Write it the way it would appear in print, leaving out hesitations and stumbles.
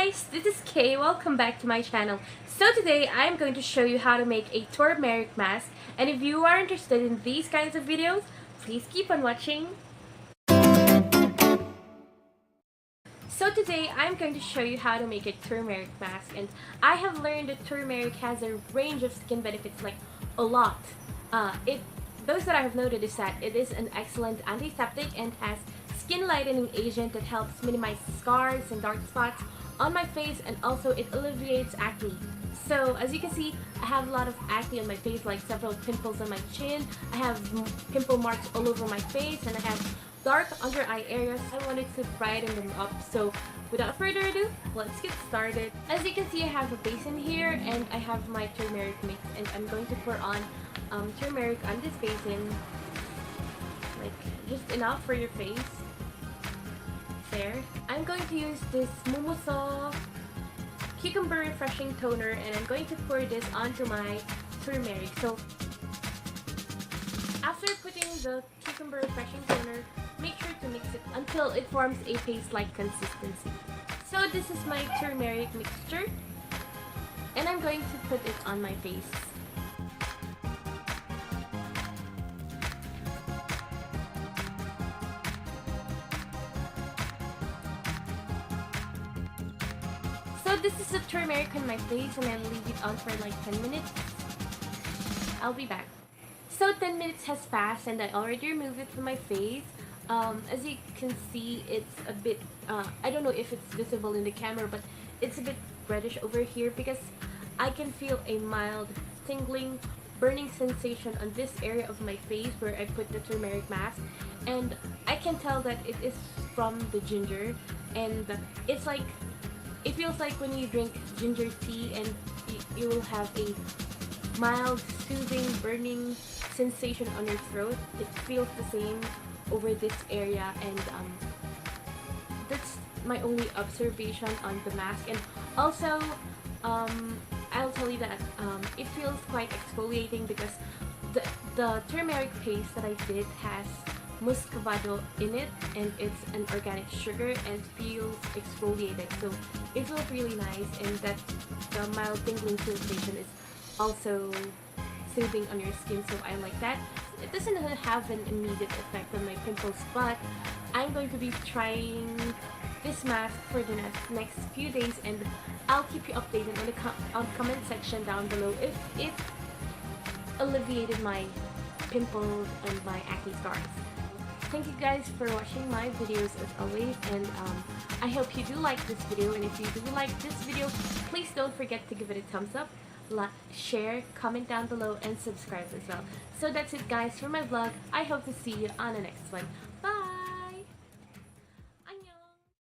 guys, this is Kay. Welcome back to my channel. So today I'm going to show you how to make a turmeric mask, and if you are interested in these kinds of videos, please keep on watching. So today I'm going to show you how to make a turmeric mask, and I have learned that turmeric has a range of skin benefits, like a lot. Those that I have noted is that it is an excellent antiseptic and has skin lightening agent that helps minimize scars and dark spots on my face, and also it alleviates acne. So as you can see, I have a lot of acne on my face, like several pimples on my chin. I have pimple marks all over my face, and I have dark under eye areas. I wanted to brighten them up. So without further ado, let's get started. As you can see, I have a basin here and I have my turmeric mix, and I'm going to pour on turmeric on this basin, like just enough for your face. There. I'm going to use this Mumuso Cucumber Refreshing Toner, and I'm going to pour this onto my turmeric. So after putting the Cucumber Refreshing Toner, make sure to mix it until it forms a paste-like consistency. So this is my turmeric mixture, and I'm going to put it on my face. So this is the turmeric on my face, and I'll leave it on for like 10 minutes. I'll be back. So 10 minutes has passed and I already removed it from my face. As you can see, it's a bit, I don't know if it's visible in the camera, but it's a bit reddish over here because I can feel a mild tingling, burning sensation on this area of my face where I put the turmeric mask, and I can tell that it is from the ginger, and it's like, it feels like when you drink ginger tea and you will have a mild, soothing, burning sensation on your throat. It feels the same over this area, and that's my only observation on the mask. And also, I'll tell you that it feels quite exfoliating because the turmeric paste that I did has muscovado in it, and it's an organic sugar and feels exfoliated, so it feels really nice, and that the mild tingling sensation is also soothing on your skin, so I like that. It doesn't have an immediate effect on my pimples, but I'm going to be trying this mask for the next few days, and I'll keep you updated in the comment section down below if it alleviated my pimples and my acne scars. Thank you guys for watching my videos as always, and I hope you do like this video, and if you do like this video, please don't forget to give it a thumbs up, like, share, comment down below, and subscribe as well. So that's it guys for my vlog. I hope to see you on the next one.